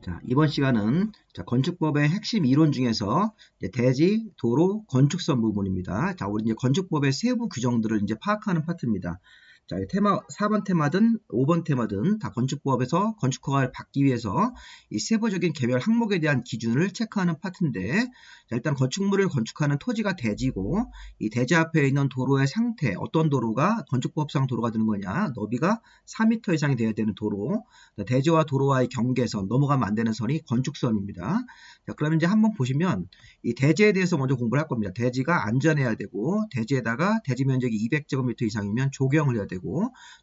자, 이번 시간은 건축법의 핵심 이론 중에서 이제 대지, 도로, 건축선 부분입니다. 자, 우리 이제 건축법의 세부 규정들을 이제 파악하는 파트입니다. 자, 이 테마, 4번 테마든 5번 테마든 다 건축법에서 건축허가를 받기 위해서 이 세부적인 개별 항목에 대한 기준을 체크하는 파트인데, 자, 일단 건축물을 건축하는 토지가 대지고, 이 대지 앞에 있는 도로의 상태, 어떤 도로가 건축법상 도로가 되는 거냐, 너비가 4m 이상이 돼야 되는 도로, 대지와 도로와의 경계선, 넘어가면 안 되는 선이 건축선입니다. 자, 그러면 이제 한번 보시면 이 대지에 대해서 먼저 공부를 할 겁니다. 대지가 안전해야 되고, 대지에다가 대지 면적이 200제곱미터 이상이면 조경을 해야 되고,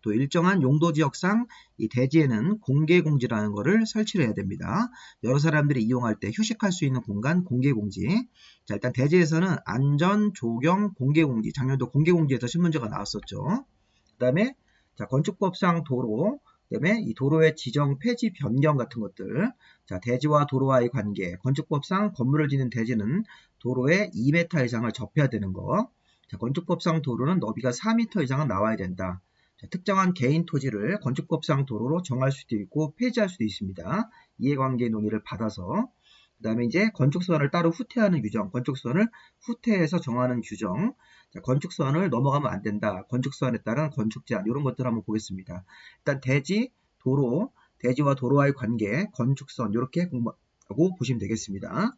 또 일정한 용도 지역상 이 대지에는 공개공지라는 거를 설치를 해야 됩니다. 여러 사람들이 이용할 때 휴식할 수 있는 공간, 공개공지. 자, 일단 대지에서는 안전, 조경, 공개공지. 작년도 공개공지에서 신문제가 나왔었죠. 그 다음에 자, 건축법상 도로, 그다음에 이 도로의 지정 폐지 변경 같은 것들. 자, 대지와 도로와의 관계. 건축법상 건물을 짓는 대지는 도로에 2m 이상을 접해야 되는 거. 자, 건축법상 도로는 너비가 4m 이상은 나와야 된다. 자, 특정한 개인 토지를 건축법상 도로로 정할 수도 있고 폐지할 수도 있습니다. 이해관계 논의를 받아서. 그 다음에 이제 건축선을 따로 후퇴하는 규정, 건축선을 후퇴해서 정하는 규정, 자, 건축선을 넘어가면 안 된다. 건축선에 따른 건축 제한, 이런 것들 한번 보겠습니다. 일단 대지, 도로, 대지와 도로와의 관계, 건축선, 이렇게 공부하고 보시면 되겠습니다.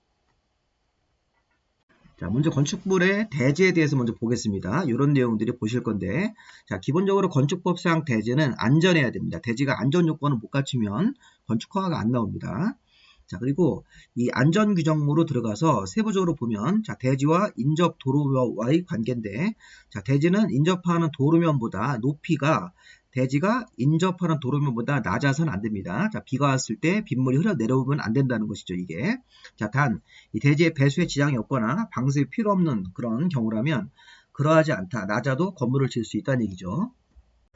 자, 먼저 건축물의 대지에 대해서 먼저 보겠습니다. 이런 내용들이 보실 건데, 자, 기본적으로 건축법상 대지는 안전해야 됩니다. 대지가 안전 요건을 못 갖추면 건축허가가 안 나옵니다. 자, 그리고 이 안전 규정으로 들어가서 세부적으로 보면, 자, 대지와 인접 도로와의 관계인데, 자, 대지는 인접하는 도로면보다 높이가 대지가 인접하는 도로면보다 낮아서는 안 됩니다. 자, 비가 왔을 때 빗물이 흘러 내려오면 안 된다는 것이죠, 이게. 자, 단, 이 대지의 배수에 지장이 없거나 방수에 필요 없는 그런 경우라면, 그러하지 않다. 낮아도 건물을 지을 수 있다는 얘기죠.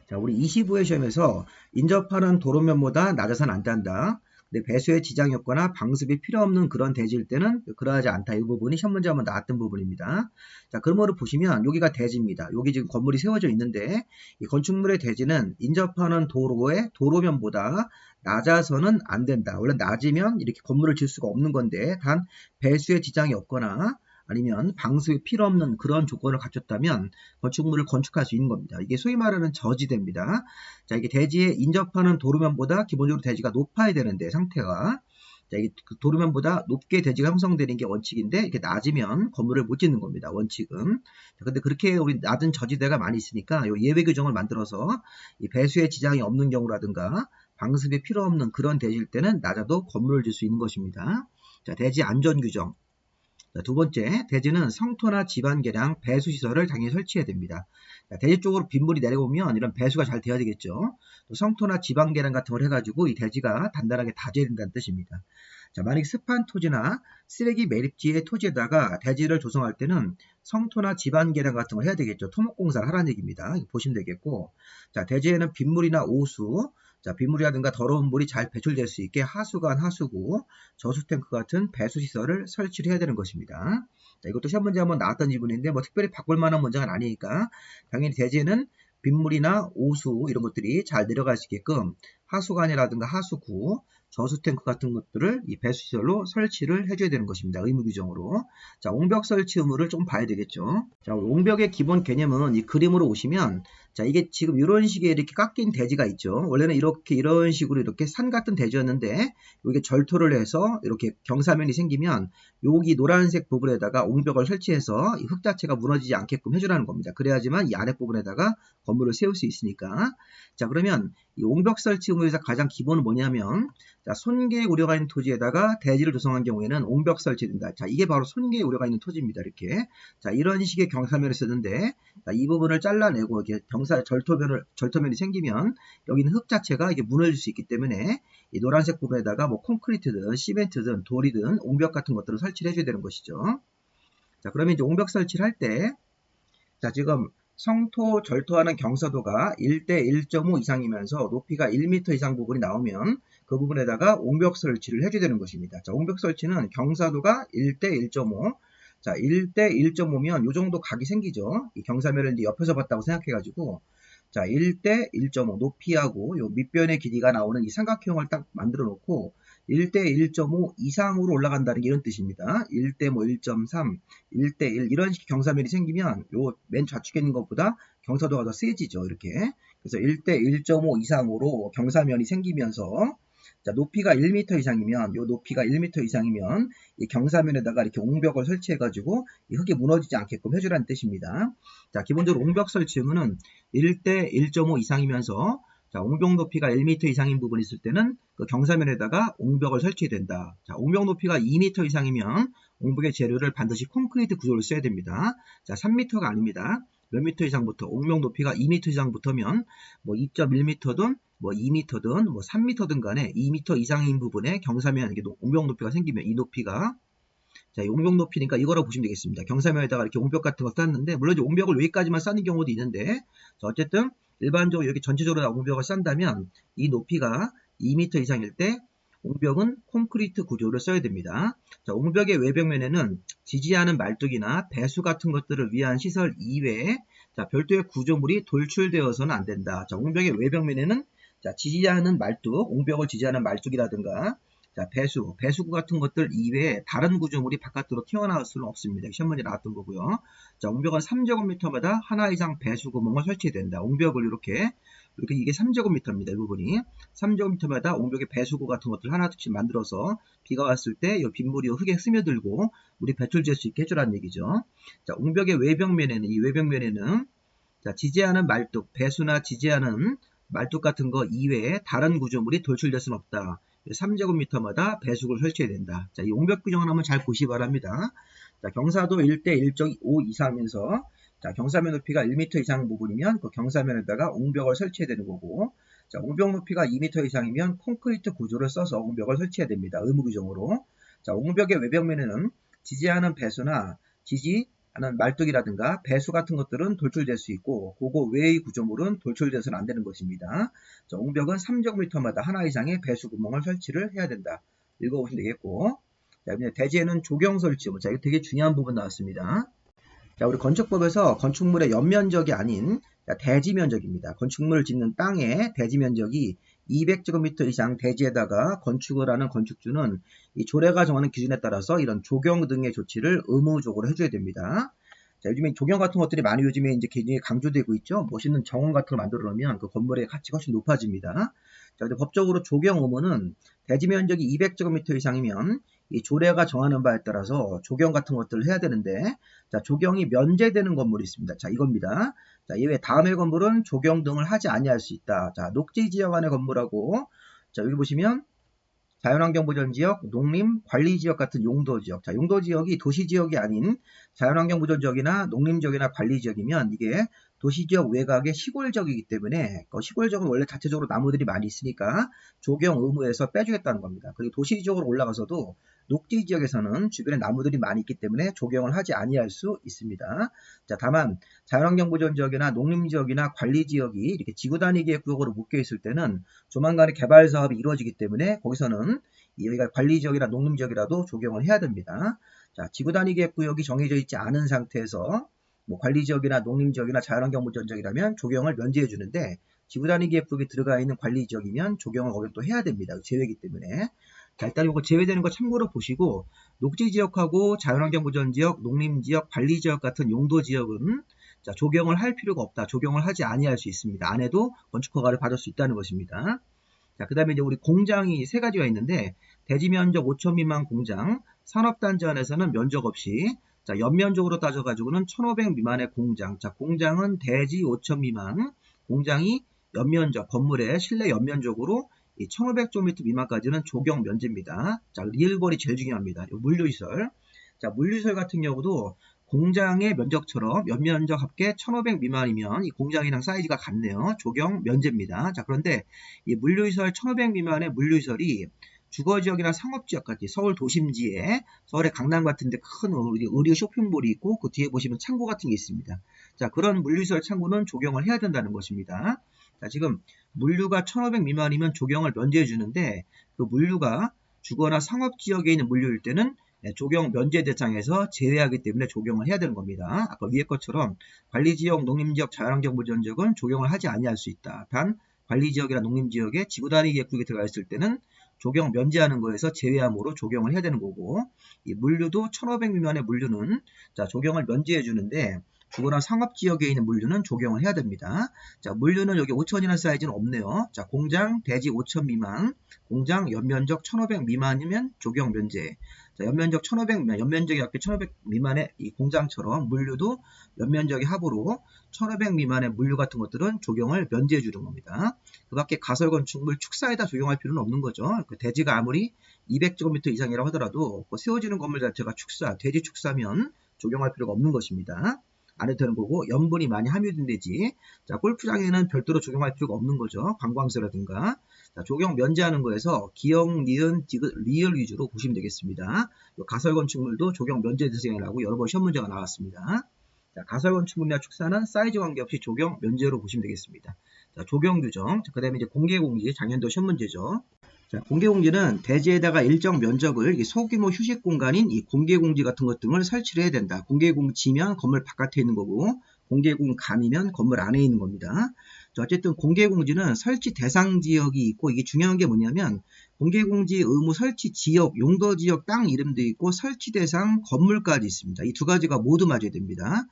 자, 우리 25회 시험에서 인접하는 도로면보다 낮아서는 안 된다. 근데 배수에 지장이 없거나 방습이 필요 없는 그런 대지일 때는 그러하지 않다. 이 부분이 시험 문제 한번 나왔던 부분입니다. 자, 그러므로 보시면 여기가 대지입니다. 여기 지금 건물이 세워져 있는데 이 건축물의 대지는 인접하는 도로의 도로면보다 낮아서는 안 된다. 원래 낮으면 이렇게 건물을 지을 수가 없는 건데 단 배수에 지장이 없거나 아니면 방수에 필요 없는 그런 조건을 갖췄다면 건축물을 건축할 수 있는 겁니다. 이게 소위 말하는 저지대입니다. 자, 이게 대지에 인접하는 도로면보다 기본적으로 대지가 높아야 되는데 상태가, 자, 이게 도로면보다 높게 대지가 형성되는 게 원칙인데 이렇게 낮으면 건물을 못 짓는 겁니다. 원칙은. 자, 근데 그렇게 우리 낮은 저지대가 많이 있으니까 요 예외 규정을 만들어서 이 배수에 지장이 없는 경우라든가 방습이 필요 없는 그런 대지일 때는 낮아도 건물을 질 수 있는 것입니다. 자, 대지 안전 규정. 자, 두 번째, 대지는 성토나 지반 계량 배수 시설을 당연히 설치해야 됩니다. 자, 대지 쪽으로 빗물이 내려오면 이런 배수가 잘 돼야 되겠죠. 또 성토나 지반 계량 같은 걸 해가지고 이 대지가 단단하게 다져야 된다는 뜻입니다. 자, 만약 습한 토지나 쓰레기 매립지의 토지에다가 대지를 조성할 때는 성토나 지반 계량 같은 걸 해야 되겠죠. 토목공사를 하라는 얘기입니다. 보시면 되겠고, 자, 대지에는 빗물이나 오수, 자, 빗물이라든가 더러운 물이 잘 배출될 수 있게 하수관, 하수구, 저수탱크 같은 배수시설을 설치를 해야 되는 것입니다. 자, 이것도 시험 문제 한번 나왔던 지분인데 뭐 특별히 바꿀 만한 문제가 아니니까 당연히 대지에는 빗물이나 오수 이런 것들이 잘 내려갈 수 있게끔 하수관이라든가 하수구, 저수탱크 같은 것들을 이 배수시설로 설치를 해줘야 되는 것입니다. 의무 규정으로. 자, 옹벽 설치 의무를 좀 봐야 되겠죠. 자, 옹벽의 기본 개념은 이 그림으로 오시면, 자, 이게 지금 이런 식의 이렇게 깎인 대지가 있죠. 원래는 이런 식으로 이렇게 산 같은 대지였는데, 이게 절토를 해서 이렇게 경사면이 생기면, 여기 노란색 부분에다가 옹벽을 설치해서 이 흙 자체가 무너지지 않게끔 해주라는 겁니다. 그래야지만 이 아랫부분에다가 건물을 세울 수 있으니까. 자, 그러면 이 옹벽 설치 의무에서 가장 기본은 뭐냐면, 자, 손괴 우려가 있는 토지에다가 대지를 조성한 경우에는 옹벽 설치된다. 자, 이게 바로 손괴 우려가 있는 토지입니다. 이렇게. 자, 이런 식의 경사면을 쓰는데, 자, 이 부분을 잘라내고 이렇게 절토면이 생기면 여기는 흙 자체가 이게 무너질 수 있기 때문에 이 노란색 부분에다가 뭐 콘크리트든 시멘트든 돌이든 옹벽 같은 것들을 설치를 해줘야 되는 것이죠. 자, 그러면 이제 옹벽 설치를 할 때, 자, 지금 성토 절토하는 경사도가 1대 1.5 이상이면서 높이가 1m 이상 부분이 나오면 그 부분에다가 옹벽 설치를 해줘야 되는 것입니다. 자, 옹벽 설치는 경사도가 1대 1.5. 자, 1대 1.5면 이 정도 각이 생기죠. 이 경사면을 이제 옆에서 봤다고 생각해가지고, 자, 1대 1.5 높이하고 요 밑변의 길이가 나오는 이 삼각형을 딱 만들어 놓고, 1대 1.5 이상으로 올라간다는 게 이런 뜻입니다. 1대 뭐 1.3, 1대 1 이런 식의 경사면이 생기면 요 맨 좌측에 있는 것보다 경사도가 더 세지죠. 이렇게. 그래서 1대 1.5 이상으로 경사면이 생기면서 자, 높이가 1m 이상이면 요 높이가 1m 이상이면 이 경사면에다가 이렇게 옹벽을 설치해 가지고 이 흙이 무너지지 않게끔 해주라는 뜻입니다. 자, 기본적으로 옹벽 설치 의무는 1대 1.5 이상이면서 자, 옹벽 높이가 1m 이상인 부분이 있을 때는 그 경사면에다가 옹벽을 설치해야 된다. 자, 옹벽 높이가 2m 이상이면 옹벽의 재료를 반드시 콘크리트 구조를 써야 됩니다. 자, 3m가 아닙니다. 몇 미터 이상부터 옹벽 높이가 2m 이상부터면 뭐 2.1m든 뭐 2m든 뭐 3m든 간에 2m 이상인 부분에 경사면 이게 옹벽 높이가 생기면 이 높이가 자, 옹벽 높이니까 이거라고 보시면 되겠습니다. 경사면에다가 이렇게 옹벽 같은 거 쌓는데 물론 옹벽을 여기까지만 쌓는 경우도 있는데 자, 어쨌든 일반적으로 이렇게 전체적으로 옹벽을 쌓는다면 이 높이가 2m 이상일 때 옹벽은 콘크리트 구조를 써야 됩니다. 자, 옹벽의 외벽면에는 지지하는 말뚝이나 배수 같은 것들을 위한 시설 이외에 자, 별도의 구조물이 돌출되어서는 안 된다. 자, 옹벽의 외벽면에는 자, 지지하는 말뚝, 옹벽을 지지하는 말뚝이라든가 자, 배수구 같은 것들 이외에 다른 구조물이 바깥으로 튀어나올 수는 없습니다. 시험 문제 나왔던 거고요. 자, 옹벽은 3제곱미터마다 하나 이상 배수 구멍을 설치해야 된다. 옹벽을 이렇게 이게 3제곱미터입니다. 이 부분이 3제곱미터마다 옹벽의 배수구 같은 것들 하나씩 만들어서 비가 왔을 때 이 빗물이 흙에 스며들고 물이 배출될 수 있게 해주라는 얘기죠. 자, 옹벽의 외벽면에는 자, 지지하는 말뚝, 배수나 지지하는 말뚝 같은 거 이외에 다른 구조물이 돌출될 수는 없다. 3제곱미터마다 배수구를 설치해야 된다. 자, 이 옹벽 규정을 한번 잘 보시기 바랍니다. 자, 경사도 1대 1.5 이상이면서 자, 경사면 높이가 1m 이상 부분이면 그 경사면에다가 옹벽을 설치해야 되는 거고 자, 옹벽 높이가 2m 이상이면 콘크리트 구조를 써서 옹벽을 설치해야 됩니다. 의무 규정으로. 자, 옹벽의 외벽면에는 지지하는 배수나 지지하는 말뚝이라든가 배수 같은 것들은 돌출될 수 있고 그거 외의 구조물은 돌출돼서는 안 되는 것입니다. 자, 옹벽은 3제곱미터마다 하나 이상의 배수 구멍을 설치를 해야 된다. 읽어보시면 되겠고 자, 대지에는 조경 설치 자, 이거 되게 중요한 부분 나왔습니다. 자, 우리 건축법에서 건축물의 연면적이 아닌 대지 면적입니다. 건축물을 짓는 땅의 대지 면적이 200제곱미터 이상 대지에다가 건축을 하는 건축주는 이 조례가 정하는 기준에 따라서 이런 조경 등의 조치를 의무적으로 해줘야 됩니다. 자, 요즘에 조경 같은 것들이 많이 요즘에 이제 굉장히 강조되고 있죠. 멋있는 정원 같은 걸 만들어 놓으면 그 건물의 가치가 훨씬 높아집니다. 자, 근데 법적으로 조경 의무는 대지 면적이 200제곱미터 이상이면 이 조례가 정하는 바에 따라서 조경 같은 것들을 해야 되는데 자, 조경이 면제되는 건물이 있습니다. 자, 이겁니다. 자, 이외에 다음의 건물은 조경 등을 하지 아니할 수 있다. 자, 녹지 지역 안의 건물하고 자, 여기 보시면 자연환경보전지역, 농림관리지역 같은 용도지역. 자, 용도지역이 도시지역이 아닌 자연환경보전지역이나 농림지역이나 관리지역이면 이게 도시지역 외곽의 시골지역이기 때문에 시골지역은 원래 자체적으로 나무들이 많이 있으니까 조경 의무에서 빼주겠다는 겁니다. 그리고 도시지역으로 올라가서도 녹지지역에서는 주변에 나무들이 많이 있기 때문에 조경을 하지 아니할 수 있습니다. 자, 다만 자연환경보전지역이나 농림지역이나 관리지역이 이렇게 지구단위 계획구역으로 묶여있을 때는 조만간에 개발 사업이 이루어지기 때문에 거기서는 여기가 관리지역이나 농림지역이라도 조경을 해야 됩니다. 자, 지구단위 계획구역이 정해져 있지 않은 상태에서 뭐 관리지역이나 농림지역이나 자연환경보전지역이라면 조경을 면제해 주는데 지구단위 계획구역에 들어가 있는 관리지역이면 조경을 거기 또 해야 됩니다. 제외이기 때문에. 자, 일단 이거 제외되는 거 참고로 보시고 녹지지역하고 자연환경보전지역, 농림지역, 관리지역 같은 용도지역은 자, 조경을 할 필요가 없다. 조경을 하지 아니할 수 있습니다. 안 해도 건축허가를 받을 수 있다는 것입니다. 자, 그 다음에 이제 우리 공장이 세 가지가 있는데 대지 면적 5천 미만 공장, 산업단지 안에서는 면적 없이 자, 연면적으로 따져가지고는 1,500 미만의 공장. 자, 공장은 대지 5천 미만, 공장이 연면적, 건물의 실내 연면적으로 1500제곱미터 미만까지는 조경 면제입니다. 자, 리을벌이 제일 중요합니다. 물류시설. 자, 물류시설 같은 경우도 공장의 면적처럼 연면적 합계 1500 미만이면 이 공장이랑 사이즈가 같네요. 조경 면제입니다. 자, 그런데 이 물류시설 1500 미만의 물류시설이 주거지역이나 상업지역까지 서울 도심지에 서울의 강남 같은 데 큰 의류 쇼핑몰이 있고 그 뒤에 보시면 창고 같은 게 있습니다. 자, 그런 물류시설 창고는 조경을 해야 된다는 것입니다. 자, 지금 물류가 1500 미만이면 조경을 면제해 주는데 그 물류가 주거나 상업지역에 있는 물류일 때는 조경 면제 대상에서 제외하기 때문에 조경을 해야 되는 겁니다. 아까 위에 것처럼 관리지역, 농림지역, 자연환경보전지역은 조경을 하지 아니할 수 있다. 단 관리지역이나 농림지역에 지구단위 계획구역에 들어가 있을 때는 조경 면제하는 거에서 제외함으로 조경을 해야 되는 거고, 이 물류도 1500 미만의 물류는 자, 조경을 면제해 주는데 주거나 상업지역에 있는 물류는 조경을 해야 됩니다. 자, 물류는 여기 5000이라는 사이즈는 없네요. 자, 공장 대지 5000 미만, 공장 연면적 1500 미만이면 조경 면제. 자, 연면적 1500 미만, 연면적이 약간 1500 미만의 이 공장처럼 물류도 연면적이 합으로 1500 미만의 물류 같은 것들은 조경을 면제해 주는 겁니다. 그 밖에 가설 건축물 축사에다 적용할 필요는 없는 거죠. 그 대지가 아무리 200제곱미터 이상이라고 하더라도 그 세워지는 건물 자체가 축사, 대지 축사면 적용할 필요가 없는 것입니다. 안 해도 되는 거고, 염분이 많이 함유된 대지. 자, 골프장에는 별도로 적용할 필요가 없는 거죠. 관광지라든가. 자, 조경 면제하는 거에서 기역, 니은, 디귿, 리을 위주로 보시면 되겠습니다. 가설 건축물도 조경 면제 대상이라고 여러 번 시험 문제가 나왔습니다. 자, 가설 건축물이나 축사는 사이즈 관계없이 조경 면제로 보시면 되겠습니다. 자, 조경 규정. 그 다음에 이제 공개공지, 작년도 시험 문제죠. 자, 공개공지는 대지에다가 일정 면적을 소규모 휴식 공간인 이 공개공지 같은 것 등을 설치를 해야 된다. 공개공지면 건물 바깥에 있는 거고, 공개공간이면 건물 안에 있는 겁니다. 자, 어쨌든 공개공지는 설치 대상 지역이 있고, 이게 중요한 게 뭐냐면 공개공지 의무 설치 지역, 용도 지역 땅 이름도 있고 설치 대상 건물까지 있습니다. 이 두 가지가 모두 맞아야 됩니다.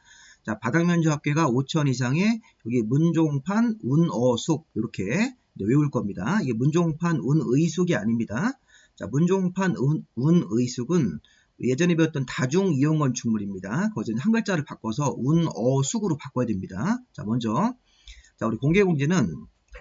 자, 바닥 면적 합계가 5000 이상의 여기 문종판, 운어숙 이렇게 외울 겁니다. 이게 문종판, 운의숙이 아닙니다. 자, 문종판, 운의숙은 예전에 배웠던 다중 이용 건축물입니다. 거기서 한 글자를 바꿔서 운어숙으로 바꿔야 됩니다. 자, 먼저 자, 우리 공개공지는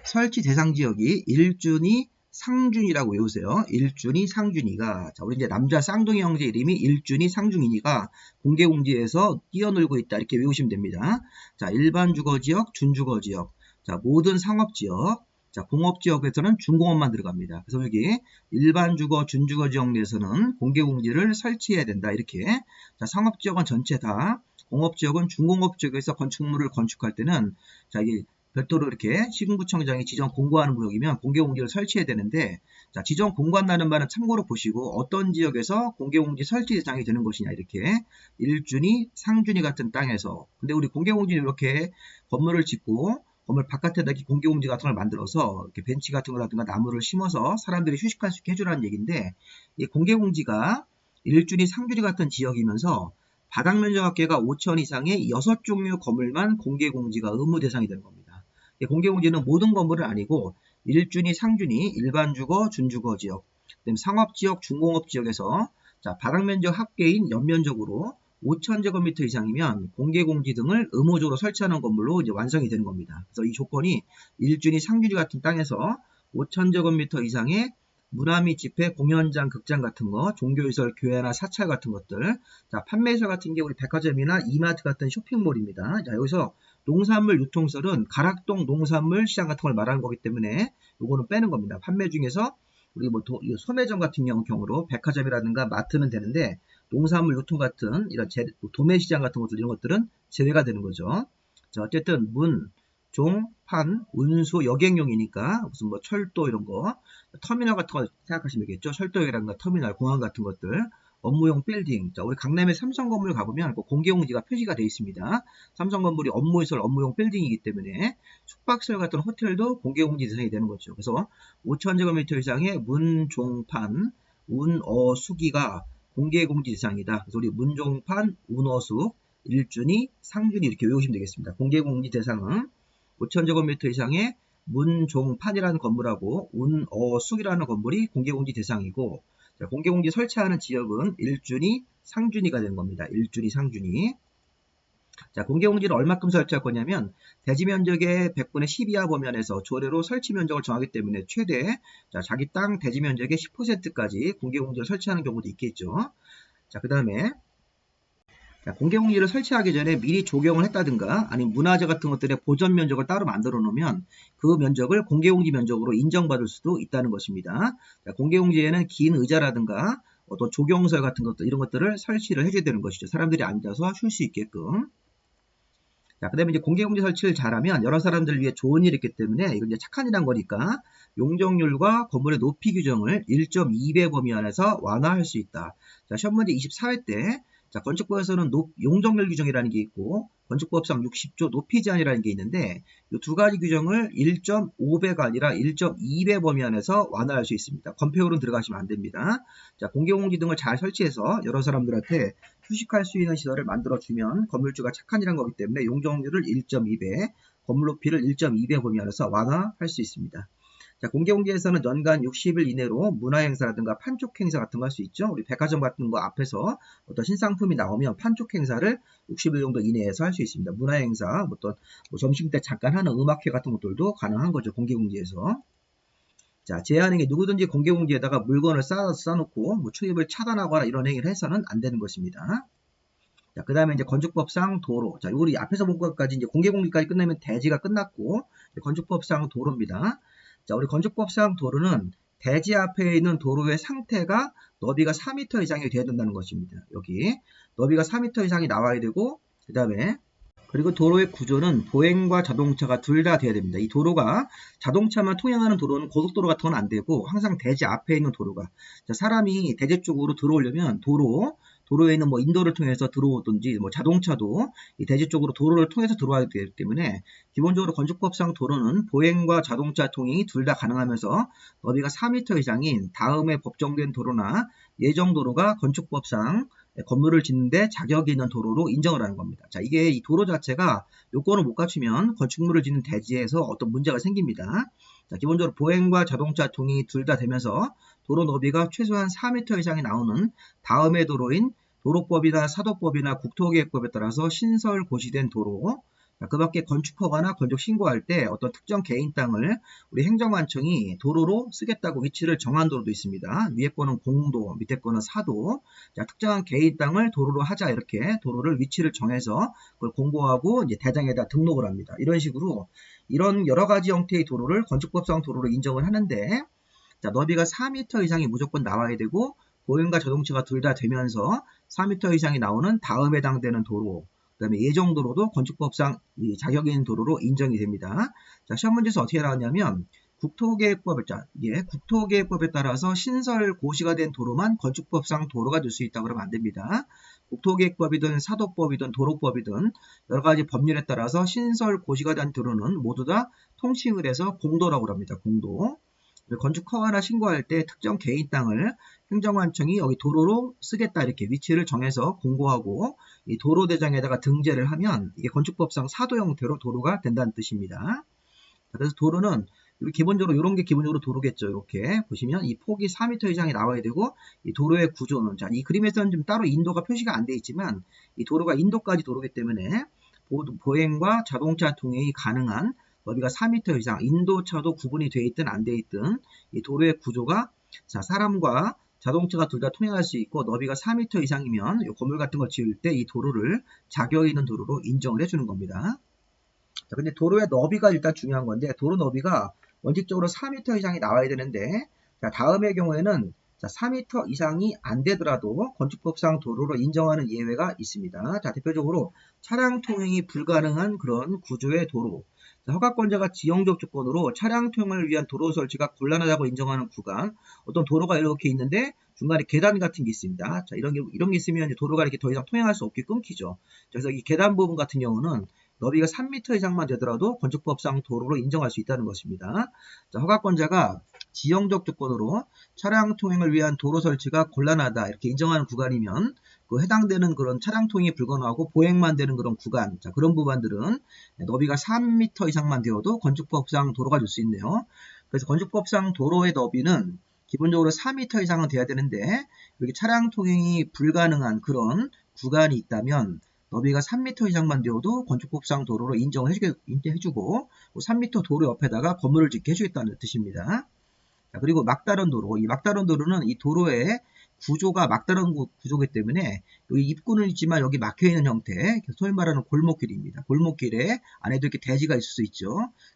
설치 대상 지역이 일준이 상준이라고 외우세요. 일준이 상준이가, 자, 우리 이제 남자 쌍둥이 형제 이름이 일준이 상준이가 공개공지에서 뛰어놀고 있다. 이렇게 외우시면 됩니다. 자, 일반 주거지역, 준주거지역, 자, 모든 상업지역, 자, 공업지역에서는 준공업만 들어갑니다. 그래서 여기 일반 주거, 준주거 지역 내에서는 공개공지를 설치해야 된다. 이렇게. 자, 상업지역은 전체 다, 공업지역은 중공업지역에서 건축물을 건축할 때는, 자, 이게 별도로 이렇게 시군구청장이 지정 공고하는 구역이면 공개공지를 설치해야 되는데, 자, 지정 공고한다는 말은 참고로 보시고 어떤 지역에서 공개공지 설치 대상이 되는 것이냐, 이렇게 일준이, 상준이 같은 땅에서. 근데 우리 공개공지는 이렇게 건물을 짓고 건물 바깥에다 공개공지 같은 걸 만들어서 이렇게 벤치 같은 거라든가 나무를 심어서 사람들이 휴식할 수 있게 해주라는 얘기인데, 이 공개공지가 일준이, 상준이 같은 지역이면서 바닥 면적 합계가 5000 이상의 6종류 건물만 공개공지가 의무 대상이 되는 겁니다. 공개공지는 모든 건물은 아니고 일준이, 상준이, 일반 주거, 준주거 지역, 그다음에 상업지역, 중공업지역에서 자, 바닥 면적 합계인 연면적으로 5000제곱미터 이상이면 공개공지 등을 의무적으로 설치하는 건물로 이제 완성이 되는 겁니다. 그래서 이 조건이 일준이, 상준이 같은 땅에서 5000제곱미터 이상의 문화 및 집회, 공연장, 극장 같은 거, 종교시설, 교회나 사찰 같은 것들, 자, 판매시설 같은 게 우리 백화점이나 이마트 같은 쇼핑몰입니다. 자, 여기서 농산물 유통시설은 가락동 농산물 시장 같은 걸 말하는 거기 때문에 요거는 빼는 겁니다. 판매 중에서 우리 뭐 소매점 같은 경우로 백화점이라든가 마트는 되는데 농산물 유통 같은 이런 도매시장 같은 것들 이런 것들은 제외가 되는 거죠. 자, 어쨌든 문, 종, 판, 운수, 여객용이니까 무슨 뭐 철도 이런 거, 터미널 같은 거 생각하시면 되겠죠. 철도역이라든가 터미널, 공항 같은 것들, 업무용 빌딩. 자, 우리 강남에 삼성건물 가보면 공개공지가 표시가 되어 있습니다. 삼성건물이 업무시설, 업무용 빌딩이기 때문에 숙박시설 같은 호텔도 공개공지 대상이 되는 거죠. 그래서 5000제곱미터 이상의 문, 종, 판, 운, 어, 수기가 공개공지 대상이다. 그래서 우리 문종판, 운어숙, 일준이, 상준이 이렇게 외우시면 되겠습니다. 공개공지 대상은 5000제곱미터 이상의 문종판이라는 건물하고 운어숙이라는 건물이 공개공지 대상이고, 자, 공개공지 설치하는 지역은 일준이, 상준이가 되는 겁니다. 일준이, 상준이. 자, 공개공지를 얼마큼 설치할 거냐면 대지 면적의 100분의 10 이하 범위안에서 조례로 설치 면적을 정하기 때문에 최대 자, 자기 땅 대지 면적의 10%까지 공개공지를 설치하는 경우도 있겠죠. 자, 그 다음에 공개공지를 설치하기 전에 미리 조경을 했다든가 아니면 문화재 같은 것들의 보전 면적을 따로 만들어 놓으면 그 면적을 공개공지 면적으로 인정받을 수도 있다는 것입니다. 자, 공개공지에는 긴 의자라든가 어떤 조경설 같은 것들 이런 것들을 설치를 해줘야 되는 것이죠. 사람들이 앉아서 쉴 수 있게끔. 자, 그 다음에 이제 공개공지 설치를 잘하면 여러 사람들을 위해 좋은 일이 있기 때문에 이건 이제 착한 일한 거니까 용적률과 건물의 높이 규정을 1.2배 범위 안에서 완화할 수 있다. 자, 시험 문제 24회 때 자, 건축법에서는 용적률 규정이라는 게 있고 건축법상 60조 높이 제한이라는 게 있는데 이 두 가지 규정을 1.5배가 아니라 1.2배 범위 안에서 완화할 수 있습니다. 건폐율은 들어가시면 안 됩니다. 자, 공개공지 등을 잘 설치해서 여러 사람들한테 휴식할 수 있는 시설을 만들어주면 건물주가 착한이라는 거기 때문에 용적률을 1.2배, 건물 높이를 1.2배 범위 안에서 완화할 수 있습니다. 자, 공개공지에서는 연간 60일 이내로 문화행사라든가 판촉행사 같은 거 할 수 있죠. 우리 백화점 같은 거 앞에서 어떤 신상품이 나오면 판촉행사를 60일 정도 이내에서 할 수 있습니다. 문화행사, 어떤 점심 때 잠깐 하는 음악회 같은 것들도 가능한 거죠. 공개공지에서. 자, 제한행위 누구든지 공개공지에다가 물건을 쌓아놓고 출입을 차단하거나 이런 행위를 해서는 안 되는 것입니다. 자, 그 다음에 이제 건축법상 도로. 자, 우리 앞에서 본 것까지 이제 공개공지까지 끝나면 대지가 끝났고, 건축법상 도로입니다. 자, 우리 건축법상 도로는 대지 앞에 있는 도로의 상태가 너비가 4m 이상이 돼야 된다는 것입니다. 여기 너비가 4m 이상이 나와야 되고, 그 다음에 그리고 도로의 구조는 보행과 자동차가 둘 다 돼야 됩니다. 이 도로가 자동차만 통행하는 도로는 고속도로 같은 건 안 되고 항상 대지 앞에 있는 도로가, 자, 사람이 대지 쪽으로 들어오려면 도로에 있는 인도를 통해서 들어오든지 자동차도 이 대지 쪽으로 도로를 통해서 들어와야 되기 때문에 기본적으로 건축법상 도로는 보행과 자동차 통행이 둘 다 가능하면서 너비가 4m 이상인 다음에 법정된 도로나 예정도로가 건축법상 건물을 짓는데 자격이 있는 도로로 인정을 하는 겁니다. 자, 이게 이 도로 자체가 요건을 못 갖추면 건축물을 짓는 대지에서 어떤 문제가 생깁니다. 자, 기본적으로 보행과 자동차 통행이 둘 다 되면서 도로 너비가 최소한 4m 이상이 나오는 다음의 도로인 도로법이나 사도법이나 국토계획법에 따라서 신설 고시된 도로, 그 밖에 건축허가나 건축 신고할 때 어떤 특정 개인 땅을 우리 행정관청이 도로로 쓰겠다고 위치를 정한 도로도 있습니다. 위에 거는 공도, 밑에 거는 사도. 자, 특정한 개인 땅을 도로로 하자, 이렇게 도로를 위치를 정해서 그걸 공고하고 이제 대장에다 등록을 합니다. 이런 식으로 이런 여러 가지 형태의 도로를 건축법상 도로로 인정을 하는데, 자, 너비가 4m 이상이 무조건 나와야 되고 보행과 자동차가 둘 다 되면서 4m 이상이 나오는 다음에 해당되는 도로, 그 다음에 예정도로도 건축법상 자격 있는 도로로 인정이 됩니다. 자, 시험 문제에서 어떻게 나왔냐면 국토계획법에 따라서 신설 고시가 된 도로만 건축법상 도로가 될 수 있다고 그러면 안 됩니다. 국토계획법이든 사도법이든 도로법이든 여러 가지 법률에 따라서 신설 고시가 된 도로는 모두 다 통칭을 해서 공도라고 합니다. 공도. 건축허가나 신고할 때 특정 개인 땅을 행정관청이 여기 도로로 쓰겠다, 이렇게 위치를 정해서 공고하고 이 도로대장에다가 등재를 하면 이게 건축법상 사도 형태로 도로가 된다는 뜻입니다. 그래서 도로는 기본적으로 이런 게 기본적으로 도로겠죠. 이렇게 보시면 이 폭이 4m 이상이 나와야 되고 이 도로의 구조는, 자, 이 그림에서는 좀 따로 인도가 표시가 안 돼 있지만 이 도로가 인도까지 도로기 때문에 보행과 자동차 통행이 가능한 너비가 4m 이상, 인도차도 구분이 돼 있든 안 돼 있든 이 도로의 구조가, 자, 사람과 자동차가 둘 다 통행할 수 있고 너비가 4m 이상이면 이 건물 같은 거 지을 때 이 도로를 자격 있는 도로로 인정을 해주는 겁니다. 자, 근데 도로의 너비가 일단 중요한 건데 도로 너비가 원칙적으로 4m 이상이 나와야 되는데, 자, 다음의 경우에는, 자, 4m 이상이 안 되더라도 건축법상 도로로 인정하는 예외가 있습니다. 자, 대표적으로 차량 통행이 불가능한 그런 구조의 도로, 자, 허가권자가 지형적 조건으로 차량 통행을 위한 도로 설치가 곤란하다고 인정하는 구간, 어떤 도로가 이렇게 있는데 중간에 계단 같은 게 있습니다. 자, 이런 게 있으면 이제 도로가 이렇게 더 이상 통행할 수 없게 끊기죠. 그래서 이 계단 부분 같은 경우는 너비가 3m 이상만 되더라도 건축법상 도로로 인정할 수 있다는 것입니다. 자, 허가권자가 지형적 조건으로 차량 통행을 위한 도로 설치가 곤란하다, 이렇게 인정하는 구간이면 그 해당되는 그런 차량 통행이 불가능하고 보행만 되는 그런 구간, 자, 그런 부분들은 너비가 3m 이상만 되어도 건축법상 도로가 될 수 있네요. 그래서 건축법상 도로의 너비는 기본적으로 4m 이상은 돼야 되는데 이렇게 차량 통행이 불가능한 그런 구간이 있다면 너비가 3m 이상만 되어도 건축법상 도로로 인정을 해주고 3m 도로 옆에다가 건물을 짓게 해주겠다는 뜻입니다. 자, 그리고 막다른 도로, 이 막다른 도로는 이 도로의 구조가 막다른 구조이기 때문에 여기 입구는 있지만 여기 막혀있는 형태, 소위 말하는 골목길입니다. 골목길에 안에도 이렇게 대지가 있을 수 있죠.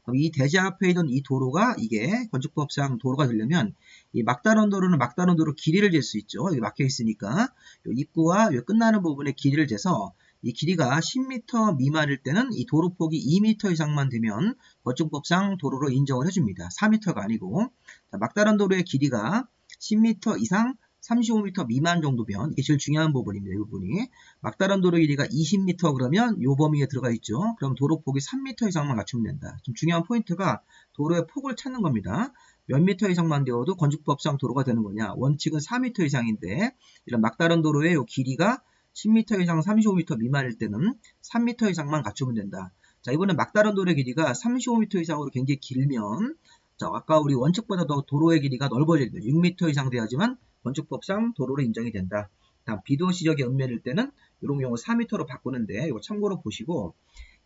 그럼 이 대지 앞에 있는 이 도로가 이게 건축법상 도로가 되려면 이 막다른 도로는 막다른 도로 길이를 잴 수 있죠. 여기 막혀 있으니까 입구와 끝나는 부분에 길이를 재서 이 길이가 10m 미만일 때는 이 도로폭이 2m 이상만 되면 건축법상 도로로 인정을 해줍니다. 4m가 아니고, 자, 막다른 도로의 길이가 10m 이상 35m 미만 정도면 이게 제일 중요한 부분입니다. 이 부분이. 막다른 도로 길이가 20m 그러면 요 범위에 들어가 있죠. 그럼 도로 폭이 3m 이상만 갖추면 된다. 좀 중요한 포인트가 도로의 폭을 찾는 겁니다. 몇 미터 이상만 되어도 건축법상 도로가 되는 거냐? 원칙은 4m 이상인데 이런 막다른 도로의 요 길이가 10m 이상 35m 미만일 때는 3m 이상만 갖추면 된다. 자, 이번에 막다른 도로의 길이가 35m 이상으로 굉장히 길면 자, 아까 우리 원칙보다 더 도로의 길이가 넓어질 때 6m 이상 돼야지만 건축법상 도로로 인정이 된다. 다음 비도시 지역의 읍면일 때는 이런 경우 4m로 바꾸는데 이거 참고로 보시고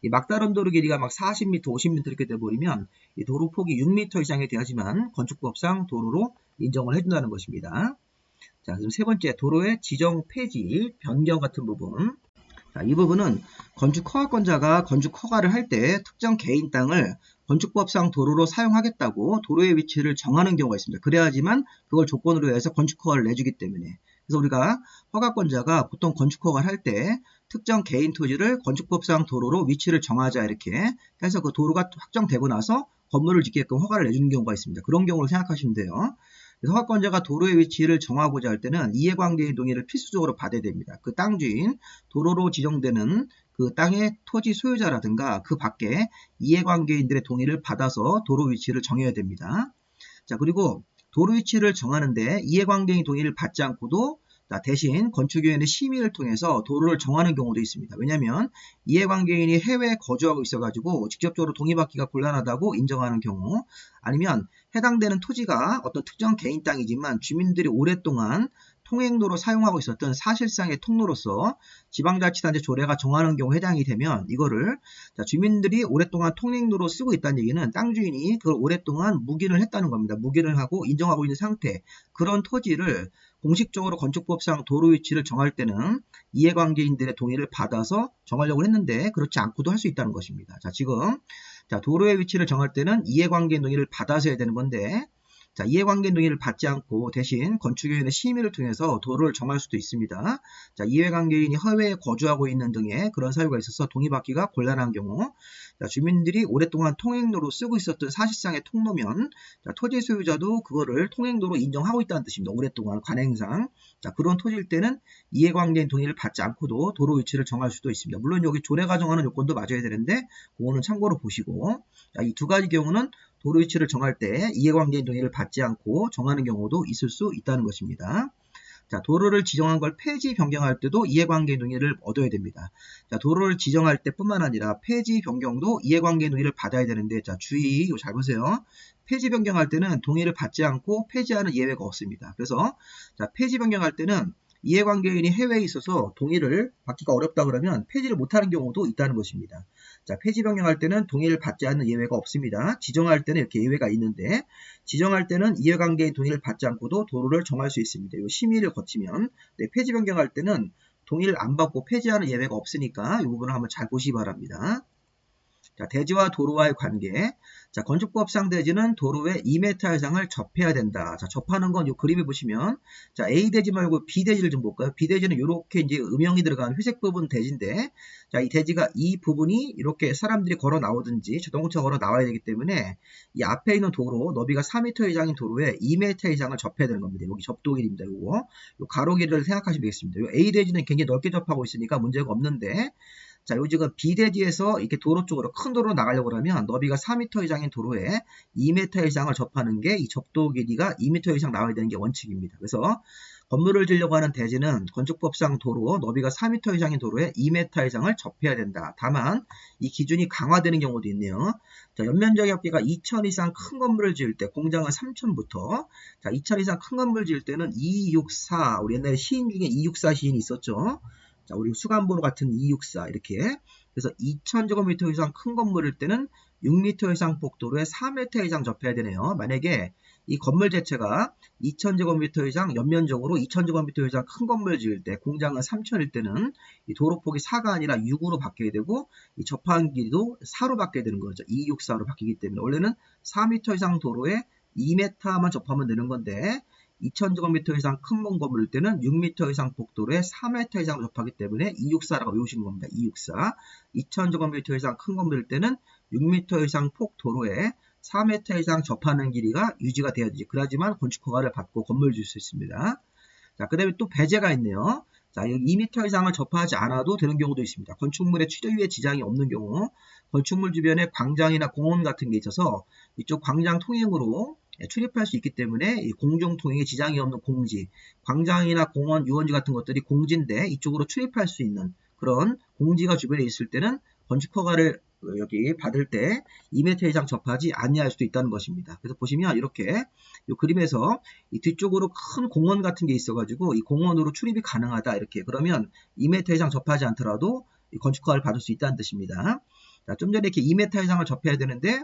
이 막다른 도로 길이가 막 40m, 50m 이렇게 돼버리면 이 도로 폭이 6m 이상이 돼야지만 건축법상 도로로 인정을 해준다는 것입니다. 자, 그럼 세 번째 도로의 지정 폐지, 변경 같은 부분. 자, 이 부분은 건축 허가권자가 건축 허가를 할 때 특정 개인 땅을 건축법상 도로로 사용하겠다고 도로의 위치를 정하는 경우가 있습니다. 그래야지만 그걸 조건으로 해서 건축 허가를 내주기 때문에. 그래서 우리가 허가권자가 보통 건축 허가를 할 때 특정 개인 토지를 건축법상 도로로 위치를 정하자 이렇게 해서 그 도로가 확정되고 나서 건물을 짓게끔 허가를 내주는 경우가 있습니다. 그런 경우로 생각하시면 돼요. 그래서 허가권자가 도로의 위치를 정하고자 할 때는 이해관계의 동의를 필수적으로 받아야 됩니다. 그 땅 주인, 도로로 지정되는 그 땅의 토지 소유자라든가 그 밖에 이해관계인들의 동의를 받아서 도로 위치를 정해야 됩니다. 자, 그리고 도로 위치를 정하는데 이해관계인 동의를 받지 않고도 대신 건축위원회 심의를 통해서 도로를 정하는 경우도 있습니다. 왜냐하면 이해관계인이 해외에 거주하고 있어가지고 직접적으로 동의받기가 곤란하다고 인정하는 경우 아니면 해당되는 토지가 어떤 특정 개인 땅이지만 주민들이 오랫동안 통행로로 사용하고 있었던 사실상의 통로로서 지방자치단체 조례가 정하는 경우 해당이 되면 이거를 주민들이 오랫동안 통행로로 쓰고 있다는 얘기는 땅 주인이 그걸 오랫동안 묵인을 했다는 겁니다. 묵인을 하고 인정하고 있는 상태. 그런 토지를 공식적으로 건축법상 도로 위치를 정할 때는 이해관계인들의 동의를 받아서 정하려고 했는데 그렇지 않고도 할 수 있다는 것입니다. 자, 지금 도로의 위치를 정할 때는 이해관계인 동의를 받아서 해야 되는 건데 자, 이해관계인 동의를 받지 않고 대신 건축위원회 심의를 통해서 도로를 정할 수도 있습니다. 자, 이해관계인이 해외에 거주하고 있는 등의 그런 사유가 있어서 동의받기가 곤란한 경우 자, 주민들이 오랫동안 통행로로 쓰고 있었던 사실상의 통로면 자, 토지 소유자도 그거를 통행로로 인정하고 있다는 뜻입니다. 오랫동안 관행상 자, 그런 토지일 때는 이해관계인 동의를 받지 않고도 도로 위치를 정할 수도 있습니다. 물론 여기 조례가 정하는 요건도 맞아야 되는데 그거는 참고로 보시고 이 두 가지 경우는 도로 위치를 정할 때 이해관계인 동의를 받지 않고 정하는 경우도 있을 수 있다는 것입니다. 자, 도로를 지정한 걸 폐지 변경할 때도 이해관계인 동의를 얻어야 됩니다. 자, 도로를 지정할 때뿐만 아니라 폐지 변경도 이해관계인 동의를 받아야 되는데 자, 주의 이거 잘 보세요. 폐지 변경할 때는 동의를 받지 않고 폐지하는 예외가 없습니다. 그래서 자, 폐지 변경할 때는 이해관계인이 해외에 있어서 동의를 받기가 어렵다 그러면 폐지를 못하는 경우도 있다는 것입니다. 자, 폐지 변경할 때는 동의를 받지 않는 예외가 없습니다. 지정할 때는 이렇게 예외가 있는데 지정할 때는 이해관계인 동의를 받지 않고도 도로를 정할 수 있습니다. 이 심의를 거치면 폐지 변경할 때는 동의를 안 받고 폐지하는 예외가 없으니까 이 부분을 한번 잘 보시기 바랍니다. 자, 대지와 도로와의 관계. 자, 건축법상 대지는 도로의 2m 이상을 접해야 된다. 자, 접하는 건 이 그림에 보시면 자, A 대지 말고 B 대지를 좀 볼까요? B 대지는 이렇게 이제 음영이 들어간 회색 부분 대지인데 자, 이 대지가 이 부분이 이렇게 사람들이 걸어 나오든지 자동차 걸어 나와야 되기 때문에 이 앞에 있는 도로 너비가 4m 이상인 도로에 2m 이상을 접해야 되는 겁니다. 여기 접도길입니다. 요거. 요 가로 길이를 생각하시면 되겠습니다. 요 A 대지는 굉장히 넓게 접하고 있으니까 문제가 없는데 자, 요 지금 B대지에서 이렇게 도로 쪽으로 큰 도로로 나가려고 하면 너비가 4m 이상인 도로에 2m 이상을 접하는 게 이 접도 길이가 2m 이상 나와야 되는 게 원칙입니다. 그래서 건물을 지으려고 하는 대지는 건축법상 도로 너비가 4m 이상인 도로에 2m 이상을 접해야 된다. 다만 이 기준이 강화되는 경우도 있네요. 자, 연면적의 합계가 2000 이상 큰 건물을 지을 때 공장은 3000부터 자, 2000 이상 큰 건물을 지을 때는 264 우리 옛날에 시인 중에 264 시인이 있었죠. 자, 우리 수간번호 같은 264 이렇게 그래서 2000제곱미터 이상 큰 건물일 때는 6m 이상 폭도로에 4m 이상 접해야 되네요. 만약에 이 건물 자체가 2000제곱미터 이상 연면적으로 2000제곱미터 이상 큰 건물을 지을 때 공장은 3000일 때는 이 도로폭이 4가 아니라 6으로 바뀌게 되고 이 접한 길이도 4로 바뀌게 되는 거죠. 264로 바뀌기 때문에 원래는 4m 이상 도로에 2m만 접하면 되는 건데 2000제곱미터 이상 큰 건물일 때는 6m 이상 폭도로에 4m 이상 접하기 때문에 264라고 외우시는 겁니다. 264. 2000제곱미터 이상 큰 건물일 때는 6m 이상 폭도로에 4m 이상 접하는 길이가 유지가 돼야지. 그래야지만 건축허가를 받고 건물을 지을 수 있습니다. 자, 자, 그 다음에 또 배제가 있네요. 자, 여기 2m 이상을 접하지 않아도 되는 경우도 있습니다. 건축물의 출입에 지장이 없는 경우, 건축물 주변에 광장이나 공원 같은 게 있어서 이쪽 광장 통행으로 출입할 수 있기 때문에 이 공중 통행에 지장이 없는 공지, 광장이나 공원, 유원지 같은 것들이 공지인데 이쪽으로 출입할 수 있는 그런 공지가 주변에 있을 때는 건축 허가를 여기 받을 때 2m 이상 접하지 아니할 수도 있다는 것입니다. 그래서 보시면 이렇게 이 그림에서 이 뒤쪽으로 큰 공원 같은 게 있어가지고 이 공원으로 출입이 가능하다 이렇게 그러면 2m 이상 접하지 않더라도 이 건축 허가를 받을 수 있다는 뜻입니다. 자, 좀 전에 이렇게 2m 이상을 접해야 되는데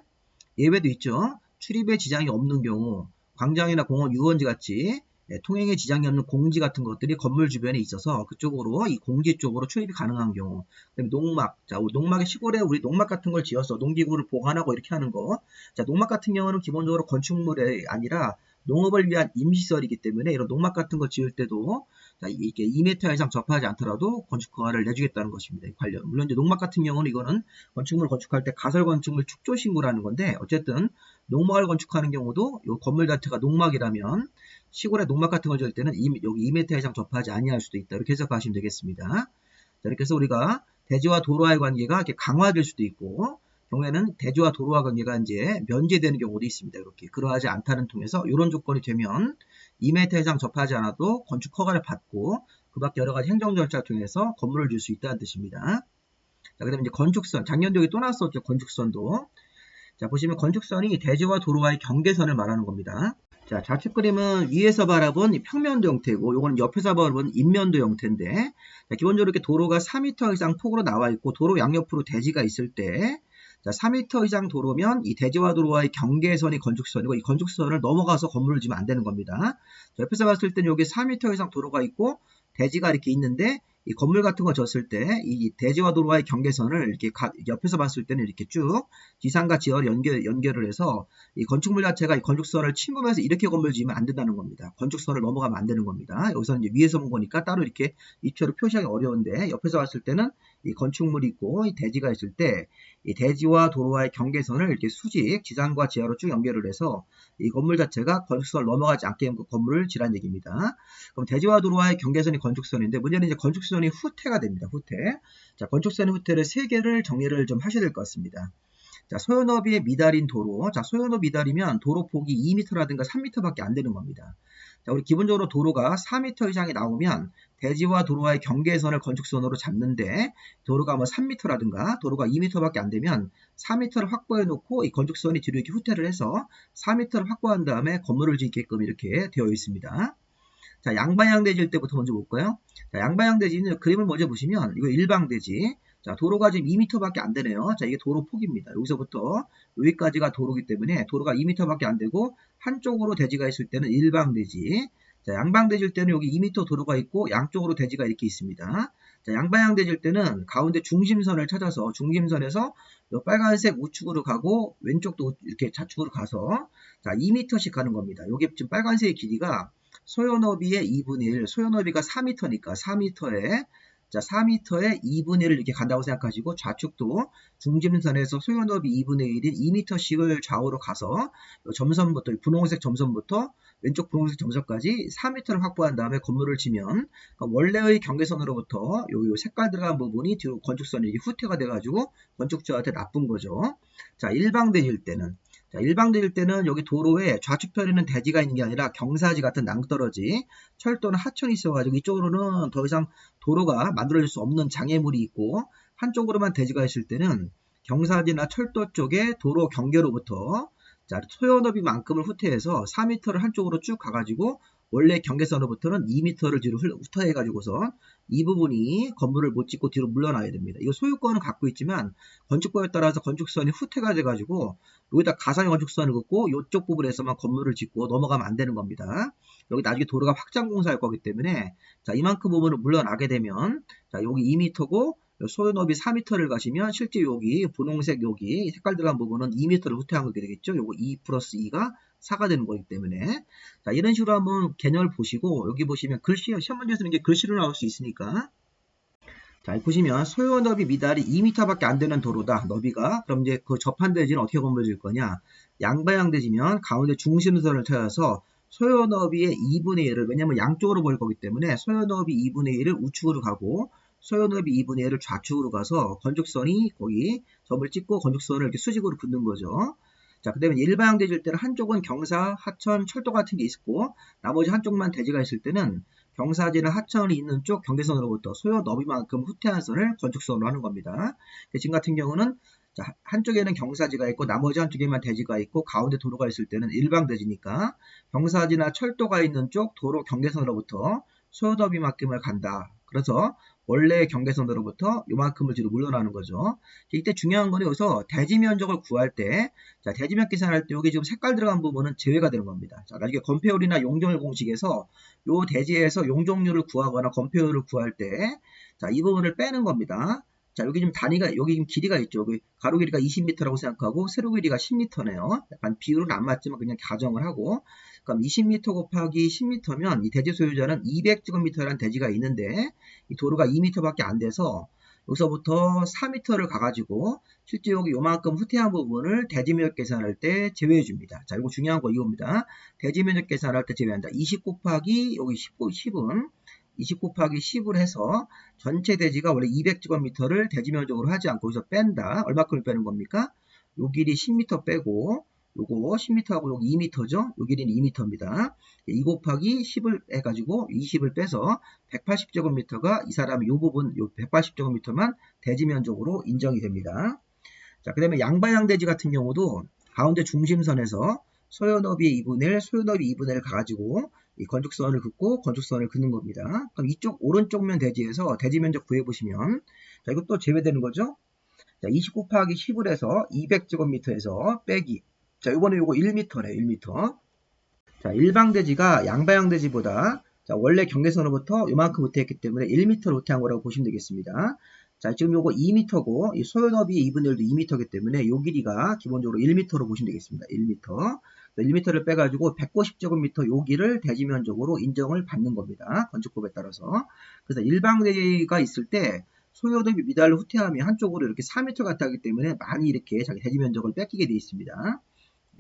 예외도 있죠. 출입에 지장이 없는 경우 광장이나 공원, 유원지 같이 통행에 지장이 없는 공지 같은 것들이 건물 주변에 있어서 그쪽으로 이 공지 쪽으로 출입이 가능한 경우 그다음에 농막, 자 농막의 시골에 우리 농막 같은 걸 지어서 농기구를 보관하고 이렇게 하는 거 자 농막 같은 경우는 기본적으로 건축물이 아니라 농업을 위한 임시시설이기 때문에 이런 농막 같은 거 지을 때도 자, 이게 2m 이상 접하지 않더라도 건축 허가를 내주겠다는 것입니다. 관련 물론 이제 농막 같은 경우는 이거는 건축물 건축할 때 가설 건축물 축조 신고라는 건데 어쨌든 농막을 건축하는 경우도 이 건물 자체가 농막이라면 시골에 농막 같은 걸 지을 때는 여기 2m 이상 접하지 아니할 수도 있다. 이렇게 해석하시면 되겠습니다. 자, 이렇게 해서 우리가 대지와 도로와의 관계가 이렇게 강화될 수도 있고 경우에는 대지와 도로와 관계가 이제 면제되는 경우도 있습니다. 이렇게 그러하지 않다는 통해서 이런 조건이 되면 2m 이상 접하지 않아도 건축 허가를 받고 그 밖에 여러 가지 행정 절차를 통해서 건물을 줄 수 있다는 뜻입니다. 자, 그다음에 이제 건축선 작년도 여기 또 나왔었죠. 건축선도 자 보시면 건축선이 대지와 도로와의 경계선을 말하는 겁니다. 자, 좌측 그림은 위에서 바라본 평면도 형태고, 요거는 옆에서 바라본 인면도 형태인데, 자, 기본적으로 이렇게 도로가 4m 이상 폭으로 나와 있고, 도로 양옆으로 대지가 있을 때, 자, 4m 이상 도로면 이 대지와 도로와의 경계선이 건축선이고, 이 건축선을 넘어가서 건물을 지으면 안 되는 겁니다. 자, 옆에서 봤을 때는 여기 4m 이상 도로가 있고, 대지가 이렇게 있는데, 이 건물 같은 거 졌을 때, 이 대지와 도로와의 경계선을 이렇게 옆에서 봤을 때는 이렇게 쭉 지상과 지하를 연결을 해서 이 건축물 자체가 이 건축선을 침범해서 이렇게 건물 지으면 안 된다는 겁니다. 건축선을 넘어가면 안 되는 겁니다. 여기서 이제 위에서 본 거니까 따로 이렇게 입체로 표시하기 어려운데 옆에서 봤을 때는 이 건축물이 있고 이 대지가 있을 때 이 대지와 도로와의 경계선을 이렇게 수직 지상과 지하로 쭉 연결을 해서 이 건물 자체가 건축선을 넘어가지 않게 건물을 지란 얘기입니다. 그럼 대지와 도로와의 경계선이 건축선인데 문제는 이제 건축선이 후퇴가 됩니다. 후퇴. 자, 건축선의 후퇴를 3개를 정리를 좀 하셔야 될 것 같습니다. 자, 소요너비의 미달인 도로. 자, 소요너비 미달이면 도로 폭이 2m라든가 3m밖에 안 되는 겁니다. 자, 우리 기본적으로 도로가 4m 이상이 나오면 대지와 도로와의 경계선을 건축선으로 잡는데 도로가 뭐 3m라든가 도로가 2m밖에 안 되면 4m를 확보해 놓고 이 건축선이 뒤로 이렇게 후퇴를 해서 4m를 확보한 다음에 건물을 짓게끔 이렇게 되어 있습니다. 자, 양방향 대지일 때부터 먼저 볼까요? 자, 양방향 대지는 그림을 먼저 보시면 이거 일방대지. 자, 도로가 지금 2m밖에 안 되네요. 자, 이게 도로 폭입니다. 여기서부터 여기까지가 도로기 때문에 도로가 2m밖에 안 되고 한쪽으로 대지가 있을 때는 일방대지. 자, 양방대지일 때는 여기 2m 도로가 있고 양쪽으로 대지가 이렇게 있습니다. 자, 양방향 대지일 때는 가운데 중심선을 찾아서 중심선에서 요 빨간색 우측으로 가고 왼쪽도 이렇게 좌측으로 가서 자, 2m씩 가는 겁니다. 여기 지금 빨간색의 길이가 소요너비의 2분의 1, 소요너비가 4m니까 4m에 자, 4m에 2분의 1을 이렇게 간다고 생각하시고 좌측도 중심선에서 소요너비 2분의 1인 2m씩을 좌우로 가서 점선부터 분홍색 점선부터 왼쪽 분홍색 점선까지 4m를 확보한 다음에 건물을 치면 그러니까 원래의 경계선으로부터 요 색깔 들어간 부분이 뒤로 건축선이 후퇴가 돼가지고 건축주한테 나쁜 거죠. 자, 일방대지일 때는 자, 일방대지일 때는 여기 도로에 좌측편에는 대지가 있는 게 아니라 경사지 같은 낭떠러지, 철도는 하천이 있어가지고 이쪽으로는 더 이상 도로가 만들어질 수 없는 장애물이 있고 한쪽으로만 대지가 있을 때는 경사지나 철도 쪽에 도로 경계로부터 자, 소요너비만큼을 후퇴해서 4m를 한쪽으로 쭉 가가지고 원래 경계선으로부터는 2m를 뒤로 후퇴해가지고서 이 부분이 건물을 못 짓고 뒤로 물러나야 됩니다. 이거 소유권은 갖고 있지만 건축법에 따라서 건축선이 후퇴가 돼가지고 여기다 가상의 건축선을 긋고 이쪽 부분에서만 건물을 짓고 넘어가면 안 되는 겁니다. 여기 나중에 도로가 확장 공사할 거기 때문에 자, 이만큼 부분을 물러나게 되면 자, 여기 2m고 소요너비 4m를 가시면 실제 여기 분홍색 여기 색깔 들어간 부분은 2m를 후퇴한 거게 되겠죠. 요거 2 플러스 2가 4가 되는 거기 때문에 자, 이런 식으로 한번 개념을 보시고 여기 보시면 글씨 시험 문제에서는 이게 글씨로 나올 수 있으니까 자, 보시면 소요너비 미달이 2m밖에 안 되는 도로다. 너비가. 그럼 이제 그 접한 대지는 어떻게 건물 지을 거냐? 양방향 대지면 가운데 중심선을 찾아서 소요 너비의 2분의 1을, 왜냐면 양쪽으로 볼 거기 때문에 소요 너비 2분의 1을 우측으로 가고 소요 너비 2분의 1을 좌측으로 가서 건축선이 거기 점을 찍고 건축선을 이렇게 수직으로 긋는 거죠. 자, 그 다음에 일반형 대지일 때는 한쪽은 경사, 하천, 철도 같은 게 있고 나머지 한쪽만 대지가 있을 때는 경사지나 하천이 있는 쪽 경계선으로부터 소요 너비만큼 후퇴한 선을 건축선으로 하는 겁니다. 지금 같은 경우는 자, 한쪽에는 경사지가 있고 나머지 한쪽에만 대지가 있고 가운데 도로가 있을 때는 일방 대지니까 경사지나 철도가 있는 쪽 도로 경계선으로부터 소요 너비만큼을 간다. 그래서 원래 경계선으로부터 요만큼을 뒤로 물러나는 거죠. 이때 중요한 건 여기서 대지 면적을 구할 때, 자, 대지 면 계산할 때 여기 지금 색깔 들어간 부분은 제외가 되는 겁니다. 자, 나중에 건폐율이나 용적률 공식에서 요 대지에서 용적률을 구하거나 건폐율을 구할 때, 자, 이 부분을 빼는 겁니다. 자, 여기 지금 단위가, 여기 지금 길이가 있죠. 여기 가로 길이가 20m라고 생각하고 세로 길이가 10m네요. 약간 비율은 안 맞지만 그냥 가정을 하고, 그럼 20m 곱하기 10m면 이 대지 소유자는 200제곱미터라는 대지가 있는데 이 도로가 2m밖에 안 돼서 여기서부터 4m를 가가지고 실제 여기 요만큼 후퇴한 부분을 대지 면적 계산할 때 제외해 줍니다. 자, 이거 중요한 거 이겁니다. 대지 면적 계산할 때 제외한다. 20 곱하기 여기 10은 20 곱하기 10을 해서 전체 대지가 원래 200제곱미터를 대지 면적으로 하지 않고 여기서 뺀다. 얼마큼을 빼는 겁니까? 요 길이 10m 빼고 요거 10m하고 여기 2m죠? 요 길이는 2m입니다. 2 곱하기 10을 해가지고 20을 빼서 180제곱미터가 이 사람이 요 부분, 요 180제곱미터만 대지 면적으로 인정이 됩니다. 자, 그 다음에 양방향 대지 같은 경우도 가운데 중심선에서 소요 너비의 2분의 1, 소요 너비 2분의 1을 가가지고 이 건축선을 긋고 건축선을 긋는 겁니다. 그럼 이쪽 오른쪽면 대지에서 대지 면적 구해보시면, 자, 이것도 제외되는 거죠? 자, 20 곱하기 10을 해서 200제곱미터에서 빼기. 자, 요번에 요거 1m네, 1m. 자, 일방대지가 양방향대지보다 자, 원래 경계선으로부터 요만큼 후퇴했기 때문에 1m를 후퇴한 거라고 보시면 되겠습니다. 자, 지금 요거 2m고 이 소요 너비의 2분의 1도 2m이기 때문에 요 길이가 기본적으로 1m로 보시면 되겠습니다. 1m. 1m를 빼가지고 190제곱미터 요 길을 대지 면적으로 인정을 받는 겁니다. 건축법에 따라서. 그래서 일방대지가 있을 때 소요 너비 미달로 후퇴하면 한쪽으로 이렇게 4m 갔다 하기 때문에 많이 이렇게 자기 대지 면적을 뺏기게 되어 있습니다.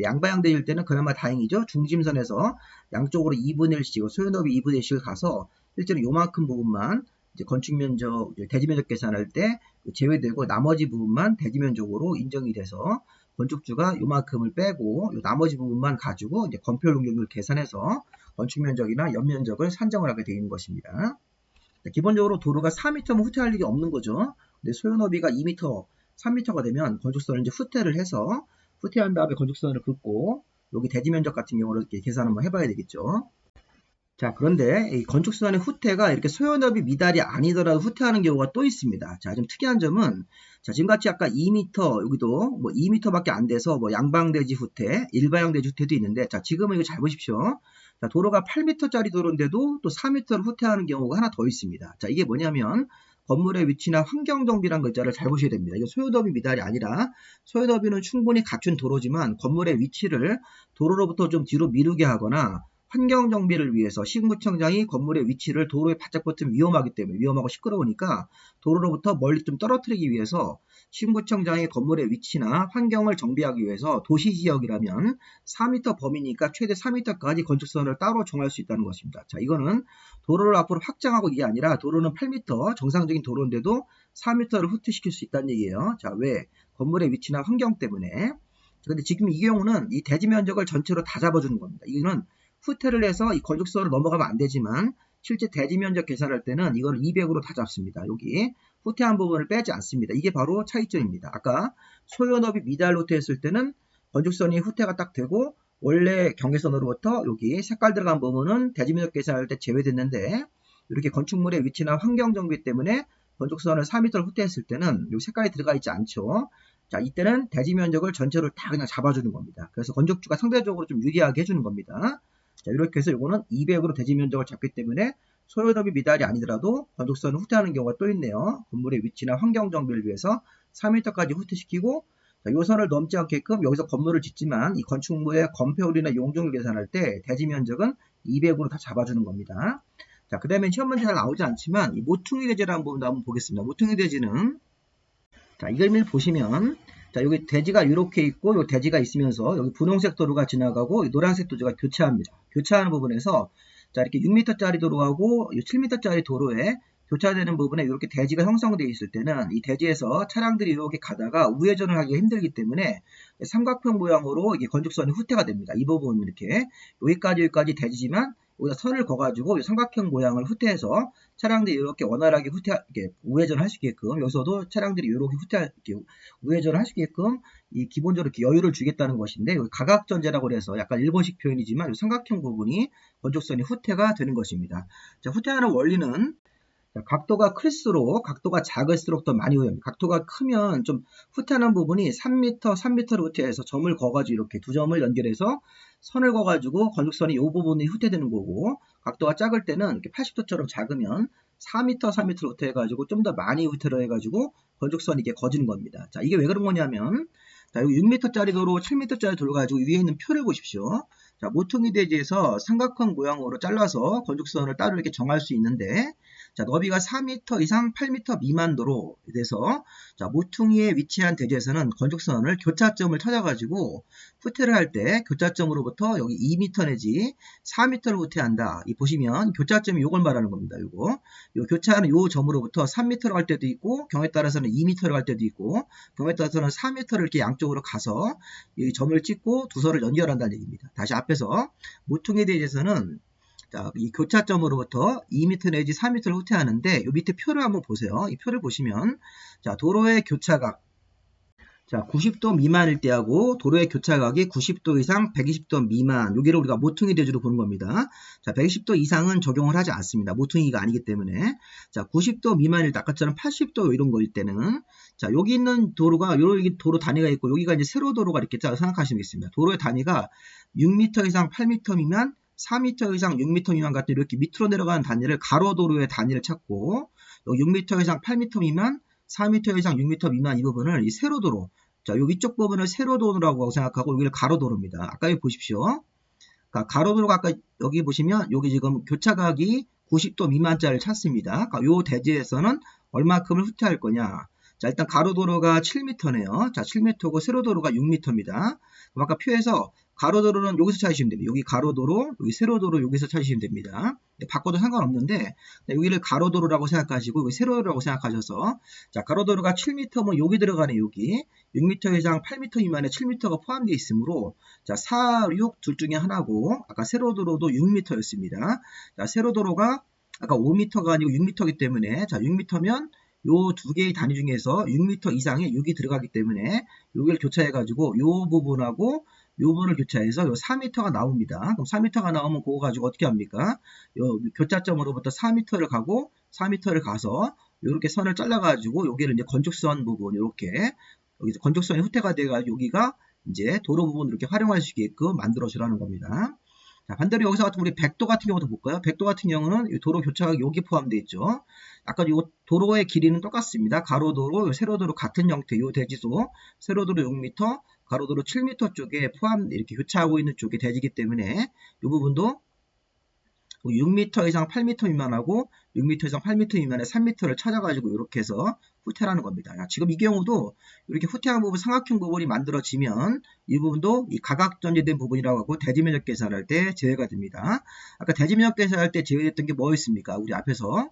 양방향 대지일 때는 그나마 다행이죠. 중심선에서 양쪽으로 2분의 1씩, 소요 너비 2분의 1씩을 가서 실제로 요만큼 부분만 이제 건축 면적, 대지 면적 계산할 때 제외되고 나머지 부분만 대지 면적으로 인정이 돼서 건축주가 요만큼을 빼고 요 나머지 부분만 가지고 이제 건폐율 용적률 계산해서 건축 면적이나 연면적을 산정을 하게 되는 것입니다. 기본적으로 도로가 4m면 후퇴할 일이 없는 거죠. 근데 소요 너비가 2m, 3m가 되면 건축선을 이제 후퇴를 해서 후퇴한 다음에 건축선을 긋고 여기 대지 면적 같은 경우를 이렇게 계산 한번 해봐야 되겠죠. 자, 그런데 이 건축선의 후퇴가 이렇게 소요 너비 미달이 아니더라도 후퇴하는 경우가 또 있습니다. 자, 좀 특이한 점은 자, 지금같이 아까 2m 여기도 뭐 2m밖에 안 돼서 뭐 양방대지 후퇴, 일방대지 후퇴도 있는데 자, 지금은 이거 잘 보십시오. 자, 도로가 8m짜리 도로인데도 또 4m를 후퇴하는 경우가 하나 더 있습니다. 자, 이게 뭐냐면 건물의 위치나 환경정비란 글자를 잘 보셔야 됩니다. 이거 소요더비 미달이 아니라 소요더비는 충분히 갖춘 도로지만 건물의 위치를 도로로부터 좀 뒤로 미루게 하거나 환경정비를 위해서 시군구청장이 건물의 위치를 도로에 바짝 붙으면 위험하기 때문에 위험하고 시끄러우니까 도로로부터 멀리 좀 떨어뜨리기 위해서 시군구청장이 건물의 위치나 환경을 정비하기 위해서 도시지역이라면 4m 범위니까 최대 4m까지 건축선을 따로 정할 수 있다는 것입니다. 자, 이거는 도로를 앞으로 확장하고 이게 아니라 도로는 8m 정상적인 도로인데도 4m를 후퇴시킬 수 있다는 얘기예요. 자, 왜? 건물의 위치나 환경 때문에. 근데 지금 이 경우는 이 대지 면적을 전체로 다 잡아주는 겁니다. 이거는 후퇴를 해서 이 건축선을 넘어가면 안 되지만 실제 대지 면적 계산할 때는 이걸 200으로 다 잡습니다. 여기 후퇴한 부분을 빼지 않습니다. 이게 바로 차이점입니다. 아까 소요 너비 미달로 후퇴했을 때는 건축선이 후퇴가 딱 되고 원래 경계선으로부터 여기 색깔 들어간 부분은 대지 면적 계산할 때 제외됐는데 이렇게 건축물의 위치나 환경 정비 때문에 건축선을 4m를 후퇴했을 때는 이 색깔이 들어가 있지 않죠. 자, 이때는 대지 면적을 전체로 다 그냥 잡아주는 겁니다. 그래서 건축주가 상대적으로 좀 유리하게 해주는 겁니다. 자, 이렇게 해서 이거는 200으로 대지 면적을 잡기 때문에 소요 너비 미달이 아니더라도 건축선을 후퇴하는 경우가 또 있네요. 건물의 위치나 환경 정비를 위해서 4m까지 후퇴시키고 자, 이 선을 넘지 않게끔 여기서 건물을 짓지만 이 건축물의 건폐율이나 용적률 계산할 때 대지 면적은 200으로 다 잡아주는 겁니다. 자, 그 다음에 시험 문제 잘 나오지 않지만 이 모퉁이 대지라는 부분도 한번 보겠습니다. 모퉁이 대지는 자, 이걸 보시면 자, 여기 대지가 이렇게 있고, 요 대지가 있으면서, 여기 분홍색 도로가 지나가고, 노란색 도로가 교차합니다. 교차하는 부분에서, 자, 이렇게 6m짜리 도로하고, 7m짜리 도로에 교차되는 부분에 이렇게 대지가 형성되어 있을 때는, 이 대지에서 차량들이 이렇게 가다가 우회전을 하기가 힘들기 때문에, 삼각형 모양으로 이게 건축선이 후퇴가 됩니다. 이 부분 이렇게, 여기까지 대지지만, 여기다 선을 그어가지고 삼각형 모양을 후퇴해서 차량들이 이렇게 원활하게 이렇게 우회전을 할 수 있게끔, 여기서도 차량들이 이렇게 이렇게 우회전을 할 수 있게끔 이 기본적으로 이렇게 여유를 주겠다는 것인데, 여기 가각전제라고 해서 약간 일본식 표현이지만 이 삼각형 부분이 건축선이 후퇴가 되는 것입니다. 자, 후퇴하는 원리는, 자, 각도가 클수록, 각도가 작을수록 더 많이 후퇴합니다. 각도가 크면 좀 후퇴하는 부분이 3m로 후퇴해서 점을 그어가지고 이렇게 두 점을 연결해서 선을 그어가지고 건축선이 이 부분이 후퇴되는 거고, 각도가 작을 때는 이렇게 80도처럼 작으면 4m로 후퇴해가지고 좀 더 많이 후퇴를 해가지고 건축선이 이게 거지는 겁니다. 자, 이게 왜 그런 거냐면, 자, 여기 6m짜리 도로, 7m짜리 도로 가지고 위에 있는 표를 보십시오. 자, 모퉁이 대지에서 삼각형 모양으로 잘라서 건축선을 따로 이렇게 정할 수 있는데, 자, 너비가 4m 이상 8m 미만 도로 돼서, 자, 모퉁이에 위치한 대지에서는 건축선을 교차점을 찾아가지고 후퇴를 할 때 교차점으로부터 여기 2m 내지 4m를 후퇴한다. 이 보시면 교차점이 요걸 말하는 겁니다. 요거. 요 교차하는 요 점으로부터 3m로 갈 때도 있고, 경우에 따라서는 2m로 갈 때도 있고, 경우에 따라서는 4m를 이렇게 양쪽으로 가서 이 점을 찍고 두 선을 연결한다는 얘기입니다. 다시 앞에서 모퉁이에 대해서는, 자, 이 교차점으로부터 2m 내지 4m를 후퇴하는데, 요 밑에 표를 한번 보세요. 이 표를 보시면, 자, 도로의 교차각, 자, 90도 미만일 때하고 도로의 교차각이 90도 이상 120도 미만, 여기를 우리가 모퉁이 대지로 보는 겁니다. 자, 120도 이상은 적용을 하지 않습니다. 모퉁이가 아니기 때문에. 자, 90도 미만일 때 아까처럼 80도 이런 거일 때는, 자, 여기 있는 도로가, 여기 도로 단위가 있고, 여기가 이제 세로 도로가 이렇게 생각하시면 되겠습니다. 도로의 단위가 6m 이상 8m 미만, 4m 이상 6m 미만 같은 이렇게 밑으로 내려가는 단위를 가로도로의 단위를 찾고, 6m 이상 8m 미만, 4m 이상 6m 미만 이 부분을 이 세로도로, 자, 요 위쪽 부분을 세로도로라고 생각하고 여기를 가로도로입니다. 아까 여기 보십시오. 그러니까 가로도로가 아까 여기 보시면 여기 지금 교차각이 90도 미만짜리를 찾습니다. 그러니까 요 대지에서는 얼마큼을 후퇴할 거냐. 자, 일단 가로도로가 7m네요. 자, 7m고 세로도로가 6m입니다. 그럼 아까 표에서 가로도로는 여기서 찾으시면 됩니다. 여기 가로도로, 여기 세로도로 여기서 찾으시면 됩니다. 바꿔도 상관없는데, 여기를 가로도로라고 생각하시고, 여기 세로도로라고 생각하셔서, 자, 가로도로가 7m면 여기 들어가네, 여기. 6m 이상 8m 미만에 7m가 포함되어 있으므로, 자, 4, 6 둘 중에 하나고, 아까 세로도로도 6m였습니다. 자, 세로도로가 아까 5m가 아니고 6m이기 때문에, 자, 6m면 요 두 개의 단위 중에서 6m 이상의 6이 들어가기 때문에 여기를 교차해가지고 요 부분하고 요 부분을 교차해서 요 4m가 나옵니다. 그럼 4m가 나오면 그거 가지고 어떻게 합니까? 요 교차점으로부터 4m를 가고 4m를 가서 요렇게 선을 잘라가지고 여기를 이제 건축선 부분 이렇게 여기서 건축선이 후퇴가 돼가지고 여기가 이제 도로 부분을 이렇게 활용할 수 있게끔 만들어주라는 겁니다. 자, 반대로 여기서 같은 우리 100도 같은 경우도 볼까요? 100도 같은 경우는 이 도로 교차각이 여기 포함되어 있죠. 아까 이 도로의 길이는 똑같습니다. 가로도로, 세로도로 같은 형태, 이 대지도 세로도로 6m, 가로도로 7m 쪽에 이렇게 교차하고 있는 쪽에 대지기 때문에 이 부분도 6m 이상 8m 미만하고 6m 이상 8m 미만의 3m를 찾아가지고 이렇게 해서 후퇴라는 겁니다. 지금 이 경우도 이렇게 후퇴한 부분, 삼각형 부분이 만들어지면 이 부분도 이 가각전제된 부분이라고 하고 대지면적 계산할 때 제외가 됩니다. 아까 대지면적 계산할 때 제외됐던 게 뭐였습니까? 우리 앞에서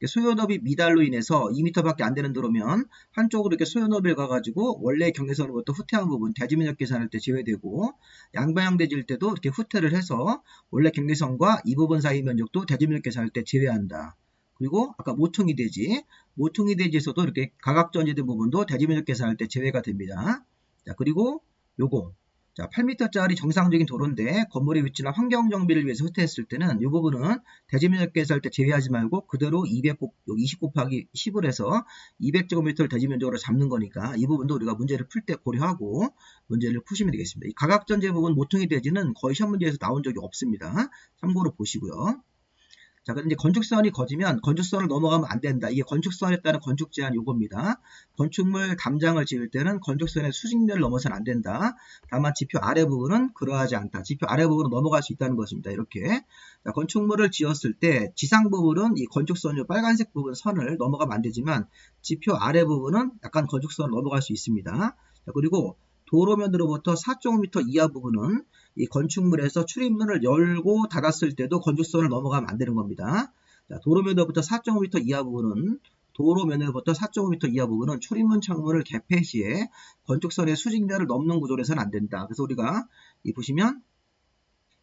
소요너비 미달로 인해서 2m밖에 안 되는 도로면 한쪽으로 이렇게 소요너비를 가가지고 원래 경계선으로부터 후퇴한 부분 대지면적 계산할 때 제외되고, 양방향 대지일 때도 이렇게 후퇴를 해서 원래 경계선과 이 부분 사이 면적도 대지면적 계산할 때 제외한다. 그리고 아까 모퉁이 대지에서도 이렇게 가각전제된 부분도 대지면적 계산할 때 제외가 됩니다. 자, 그리고 요거, 자, 8m짜리 정상적인 도로인데 건물의 위치나 환경 정비를 위해서 후퇴했을 때는 이 부분은 대지면적 계산할 때 제외하지 말고 그대로 20 곱하기 10을 해서 200제곱미터를 대지면적으로 잡는 거니까 이 부분도 우리가 문제를 풀 때 고려하고 문제를 푸시면 되겠습니다. 이 가각전제 부분 모퉁이 대지는 거의 시험 문제에서 나온 적이 없습니다. 참고로 보시고요. 자, 그런데 건축선이 거지면 건축선을 넘어가면 안 된다. 이게 건축선에 따른 건축 제한 요구입니다. 건축물 담장을 지을 때는 건축선의 수직면을 넘어서는 안 된다. 다만 지표 아래 부분은 그러하지 않다. 지표 아래 부분은 넘어갈 수 있다는 것입니다. 이렇게. 자, 건축물을 지었을 때 지상 부분은 이 건축선 요 빨간색 부분 선을 넘어가면 안 되지만 지표 아래 부분은 약간 건축선을 넘어갈 수 있습니다. 자, 그리고 도로면으로부터 4.5m 이하 부분은 이 건축물에서 출입문을 열고 닫았을 때도 건축선을 넘어가면 안 되는 겁니다. 자, 도로면으로부터 4.5m 이하 부분은 도로면으로부터 4.5m 이하 부분은 출입문 창문을 개폐 시에 건축선의 수직면을 넘는 구조에서는 안 된다. 그래서 우리가 이 보시면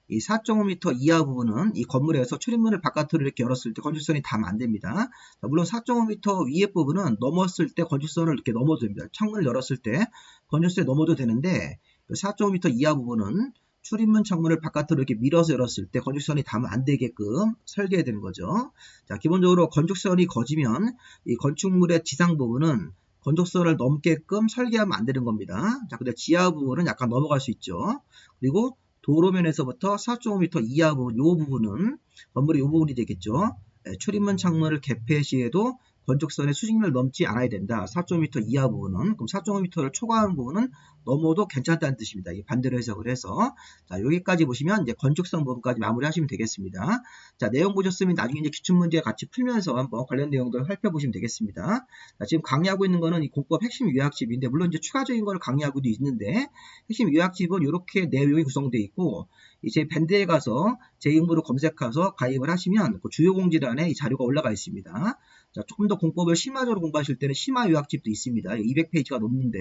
이 4.5m 이하 부분은 이 건물에서 출입문을 바깥으로 이렇게 열었을 때 건축선이 닿으면 안 됩니다. 자, 물론 4.5m 위에 부분은 넘었을 때 건축선을 이렇게 넘어도 됩니다. 창문을 열었을 때 건축선에 넘어도 되는데 4.5m 이하 부분은 출입문 창문을 바깥으로 이렇게 밀어서 열었을 때 건축선이 닿으면 안 되게끔 설계해야 되는 거죠. 자, 기본적으로 건축선이 거지면 이 건축물의 지상 부분은 건축선을 넘게끔 설계하면 안 되는 겁니다. 자, 근데 지하 부분은 약간 넘어갈 수 있죠. 그리고 도로면에서부터 4.5m 이하 부분, 이 부분은 건물의 이 부분이 되겠죠. 출입문 창문을 개폐 시에도 건축선의 수직면을 넘지 않아야 된다. 4.5m 이하 부분은. 그럼 4.5m를 초과하는 부분은 넘어도 괜찮다는 뜻입니다. 반대로 해석을 해서. 자, 여기까지 보시면 이제 건축성 부분까지 마무리하시면 되겠습니다. 자, 내용 보셨으면 나중에 이제 기출문제 같이 풀면서 한번 관련 내용들 살펴보시면 되겠습니다. 자, 지금 강의하고 있는 거는 이 공법 핵심 요약집인데, 물론 이제 추가적인 걸 강의하고도 있는데, 핵심 요약집은 이렇게 내용이 구성되어 있고, 이제 밴드에 가서 제 이름으로 검색해서 가입을 하시면 그 주요 공지란에 이 자료가 올라가 있습니다. 자, 조금 더 공법을 심화적으로 공부하실 때는 심화 요약집도 있습니다. 200페이지가 넘는데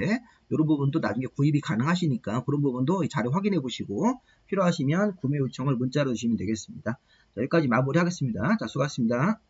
이런 부분도 나중에 구입이 가능하시니까 그런 부분도 이 자료 확인해 보시고 필요하시면 구매 요청을 문자로 주시면 되겠습니다. 자, 여기까지 마무리하겠습니다. 자, 수고하셨습니다.